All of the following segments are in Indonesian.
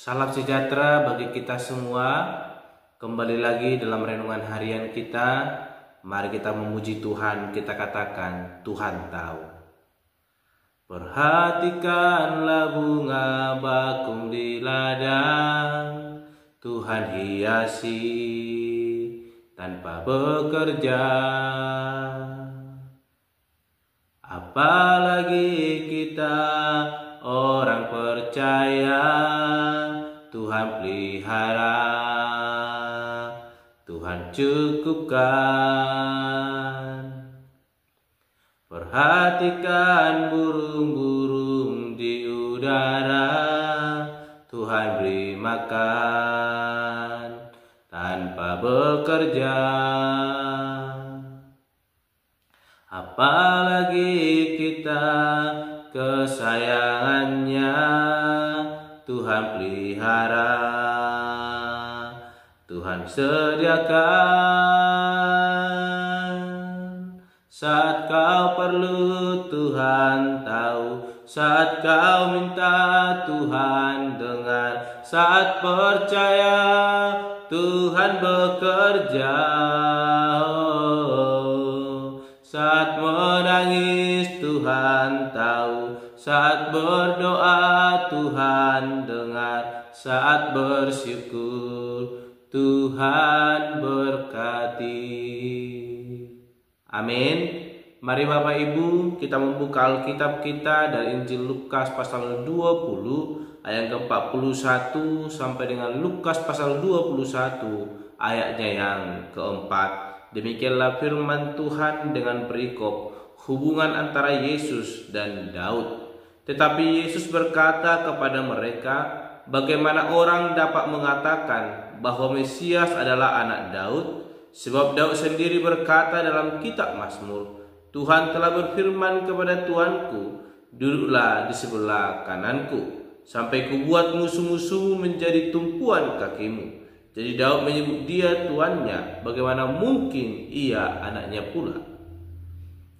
Salam sejahtera bagi kita semua. Kembali lagi dalam renungan harian kita. Mari kita memuji Tuhan, kita katakan Tuhan tahu. Perhatikanlah bunga bakung di ladang, Tuhan hiasi tanpa bekerja. Apalagi kita orang percaya, Tuhan pelihara, Tuhan cukupkan. Perhatikan burung-burung di udara, Tuhan beri makan tanpa bekerja. Apalagi kita kesayangannya, Tuhan pelihara, Tuhan sediakan. Saat kau perlu Tuhan tahu, saat kau minta Tuhan dengar, saat percaya Tuhan bekerja. Saat menangis Tuhan tahu, saat berdoa Tuhan dengar, saat bersyukur Tuhan berkati. Amin. Mari Bapak Ibu, kita membuka Alkitab kita dari Injil Lukas pasal 20 ayat ke-41 sampai dengan Lukas pasal 21 ayatnya yang keempat. Demikianlah firman Tuhan dengan perikop hubungan antara Yesus dan Daud. Tetapi Yesus berkata kepada mereka, bagaimana orang dapat mengatakan bahwa Mesias adalah anak Daud? Sebab Daud sendiri berkata dalam kitab Mazmur, Tuhan telah berfirman kepada Tuanku, duduklah di sebelah kananku, sampai kubuat musuh-musuhmu menjadi tumpuan kakimu. Jadi Daud menyebut dia tuannya, bagaimana mungkin ia anaknya pula.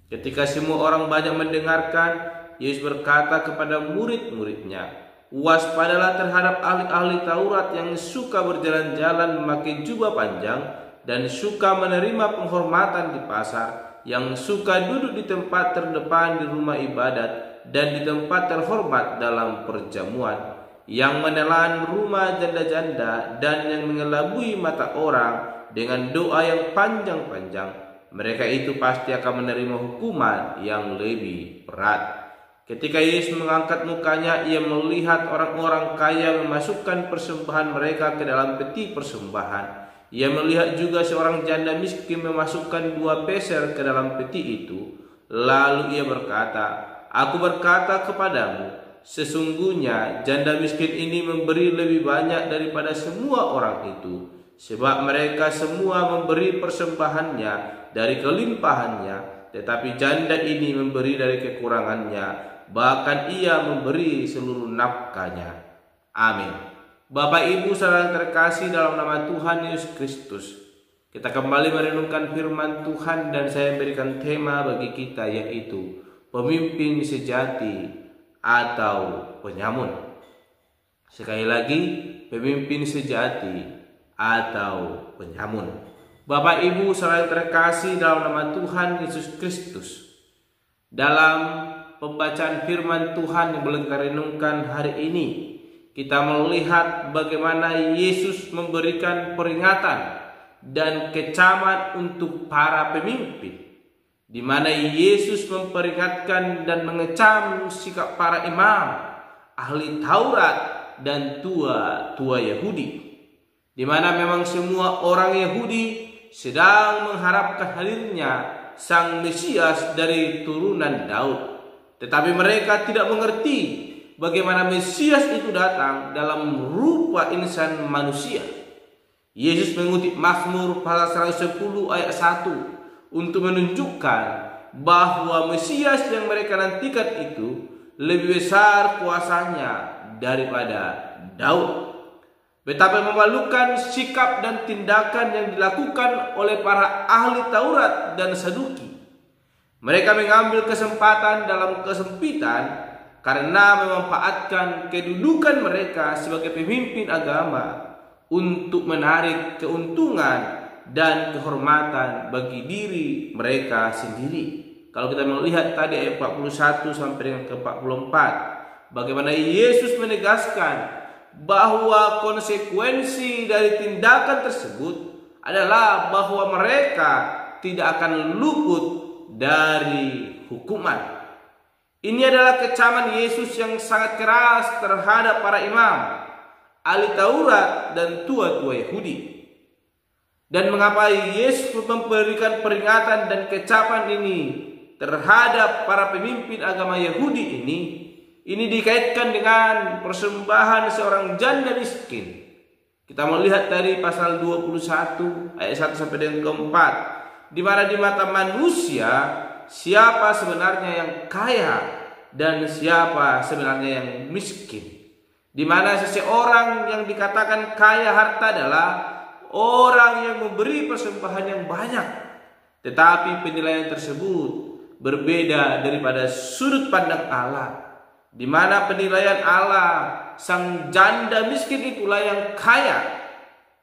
Ketika semua orang banyak mendengarkan, Yesus berkata kepada murid-muridnya, waspadalah terhadap ahli-ahli Taurat yang suka berjalan-jalan memakai jubah panjang dan suka menerima penghormatan di pasar, yang suka duduk di tempat terdepan di rumah ibadat dan di tempat terhormat dalam perjamuan, yang menelan rumah janda-janda dan yang mengelabui mata orang dengan doa yang panjang-panjang. Mereka itu pasti akan menerima hukuman yang lebih berat. Ketika Yesus mengangkat mukanya, ia melihat orang-orang kaya memasukkan persembahan mereka ke dalam peti persembahan. Ia melihat juga seorang janda miskin memasukkan 2 peser ke dalam peti itu. Lalu ia berkata, aku berkata kepadamu, sesungguhnya janda miskin ini memberi lebih banyak daripada semua orang itu, sebab mereka semua memberi persembahannya dari kelimpahannya, tetapi janda ini memberi dari kekurangannya, bahkan ia memberi seluruh nafkahnya. Amin. Bapak Ibu saudara terkasih dalam nama Tuhan Yesus Kristus, kita kembali merenungkan firman Tuhan dan saya berikan tema bagi kita, yaitu pemimpin sejati atau penyamun. Sekali lagi, pemimpin sejati atau penyamun. Bapak Ibu saudara terkasih dalam nama Tuhan Yesus Kristus, dalam pembacaan firman Tuhan yang boleh kita renungkan hari ini, kita melihat bagaimana Yesus memberikan peringatan dan kecaman untuk para pemimpin, di mana Yesus memperingatkan dan mengecam sikap para imam, ahli Taurat dan tua-tua Yahudi, di mana memang semua orang Yahudi sedang mengharapkan hadirnya Sang Mesias dari turunan Daud, tetapi mereka tidak mengerti bagaimana Mesias itu datang dalam rupa insan manusia. Yesus mengutip Mazmur pasal 110 ayat 1 untuk menunjukkan bahwa Mesias yang mereka nantikan itu lebih besar kuasanya daripada Daud. Betapa memalukan sikap dan tindakan yang dilakukan oleh para ahli Taurat dan Saduki. Mereka mengambil kesempatan dalam kesempitan karena memanfaatkan kedudukan mereka sebagai pemimpin agama untuk menarik keuntungan dan kehormatan bagi diri mereka sendiri. Kalau kita melihat tadi ayat 41 sampai dengan ke-44, bagaimana Yesus menegaskan bahwa konsekuensi dari tindakan tersebut adalah bahwa mereka tidak akan luput dari hukuman. Ini adalah kecaman Yesus yang sangat keras terhadap para imam, ahli Taurat dan tua-tua Yahudi. Dan mengapa Yesus memberikan peringatan dan kecaman ini terhadap para pemimpin agama Yahudi ini? Ini dikaitkan dengan persembahan seorang janda miskin. Kita melihat dari pasal 21 ayat 1 sampai dengan ke-4, di mana di mata manusia siapa sebenarnya yang kaya dan siapa sebenarnya yang miskin. Di mana seseorang yang dikatakan kaya harta adalah orang yang memberi persembahan yang banyak, tetapi penilaian tersebut berbeda daripada sudut pandang Allah, di mana penilaian Allah sang janda miskin itulah yang kaya.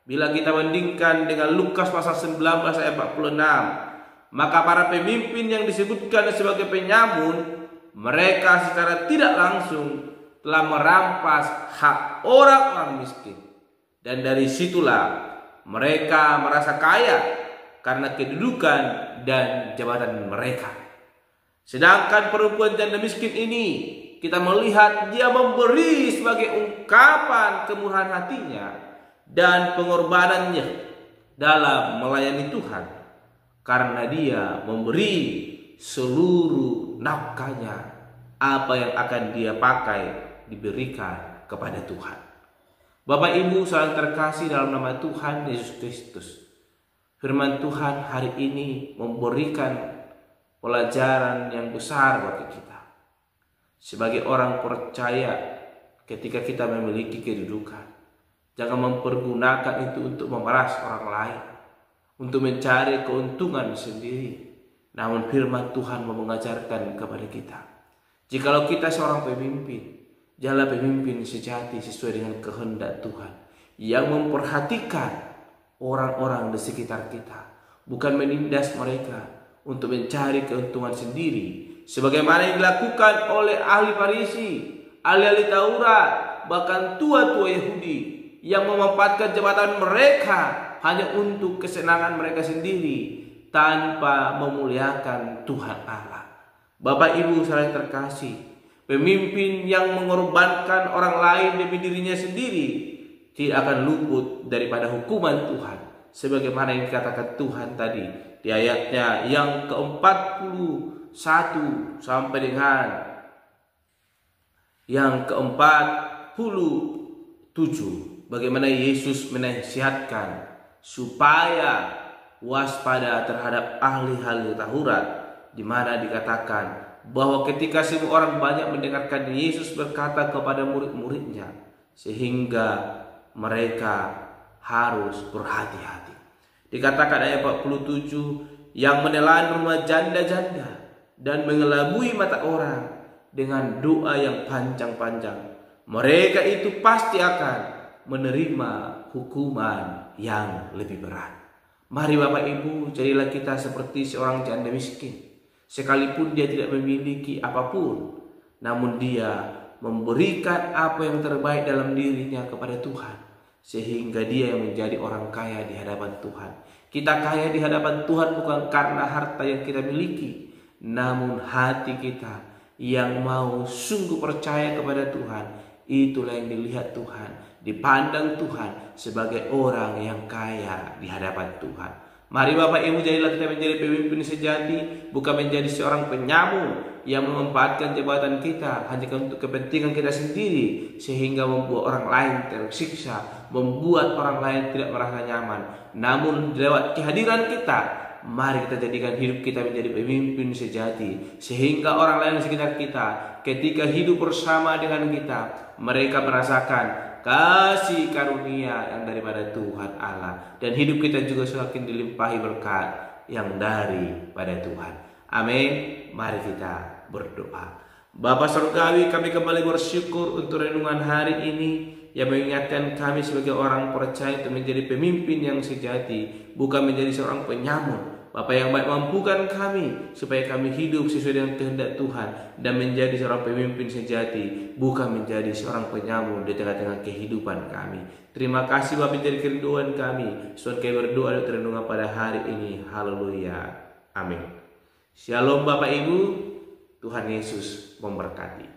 Bila kita bandingkan dengan Lukas pasal 19 ayat 46, maka para pemimpin yang disebutkan sebagai penyamun, mereka secara tidak langsung telah merampas hak orang-orang miskin. Dan dari situlah mereka merasa kaya karena kedudukan dan jabatan mereka. Sedangkan perempuan janda miskin ini, kita melihat dia memberi sebagai ungkapan kemurahan hatinya dan pengorbanannya dalam melayani Tuhan, karena dia memberi seluruh nafkahnya, apa yang akan dia pakai diberikan kepada Tuhan. Bapak Ibu saudara terkasih dalam nama Tuhan Yesus Kristus, firman Tuhan hari ini memberikan pelajaran yang besar bagi kita. Sebagai orang percaya, ketika kita memiliki kedudukan, jangan mempergunakan itu untuk memeras orang lain, untuk mencari keuntungan sendiri. Namun firman Tuhan mengajarkan kepada kita, jikalau kita seorang pemimpin, jalan pemimpin sejati sesuai dengan kehendak Tuhan, yang memperhatikan orang-orang di sekitar kita, bukan menindas mereka untuk mencari keuntungan sendiri, sebagaimana yang dilakukan oleh ahli Farisi, ahli-ahli Taurat, bahkan tua-tua Yahudi yang memanfaatkan jabatan mereka hanya untuk kesenangan mereka sendiri tanpa memuliakan Tuhan Allah. Bapak Ibu saudara terkasih, pemimpin yang mengorbankan orang lain demi dirinya sendiri tidak akan luput daripada hukuman Tuhan, sebagaimana yang dikatakan Tuhan tadi di ayatnya yang ke-41 sampai dengan yang ke-47, bagaimana Yesus menasihatkan supaya waspada terhadap ahli-ahli Taurat, di mana dikatakan bahwa ketika semua orang banyak mendengarkan Yesus berkata kepada murid-muridnya, sehingga mereka harus berhati-hati. Dikatakan ayat 47, yang menelan rumah janda-janda dan mengelabui mata orang dengan doa yang panjang-panjang, mereka itu pasti akan menerima hukuman yang lebih berat. Mari Bapak Ibu, jadilah kita seperti seorang janda miskin. Sekalipun dia tidak memiliki apapun, namun dia memberikan apa yang terbaik dalam dirinya kepada Tuhan, sehingga dia yang menjadi orang kaya di hadapan Tuhan. Kita kaya di hadapan Tuhan bukan karena harta yang kita miliki, namun hati kita yang mau sungguh percaya kepada Tuhan. Itulah yang dilihat Tuhan, dipandang Tuhan sebagai orang yang kaya di hadapan Tuhan. Mari Bapak Ibu, jadilah kita menjadi pemimpin sejati, bukan menjadi seorang penyamun yang memanfaatkan jabatan kita hanya untuk kepentingan kita sendiri, sehingga membuat orang lain tersiksa, membuat orang lain tidak merasa nyaman. Namun lewat kehadiran kita, mari kita jadikan hidup kita menjadi pemimpin sejati, sehingga orang lain di sekitar kita ketika hidup bersama dengan kita, mereka merasakan kasih karunia yang daripada Tuhan Allah, dan hidup kita juga semakin dilimpahi berkat yang daripada Tuhan. Amin. Mari kita berdoa. Bapa Surgawi, kami kembali bersyukur untuk renungan hari ini yang mengingatkan kami sebagai orang percaya untuk menjadi pemimpin yang sejati, bukan menjadi seorang penyamun. Bapa yang baik, mampukan kami supaya kami hidup sesuai dengan kehendak Tuhan dan menjadi seorang pemimpin sejati, bukan menjadi seorang penyamun di tengah-tengah kehidupan kami. Terima kasih Bapa menjadi kerinduan kami. Tuhan, kami berdoa untuk renungan pada hari ini. Haleluya. Amin. Shalom Bapak Ibu. Tuhan Yesus memberkati.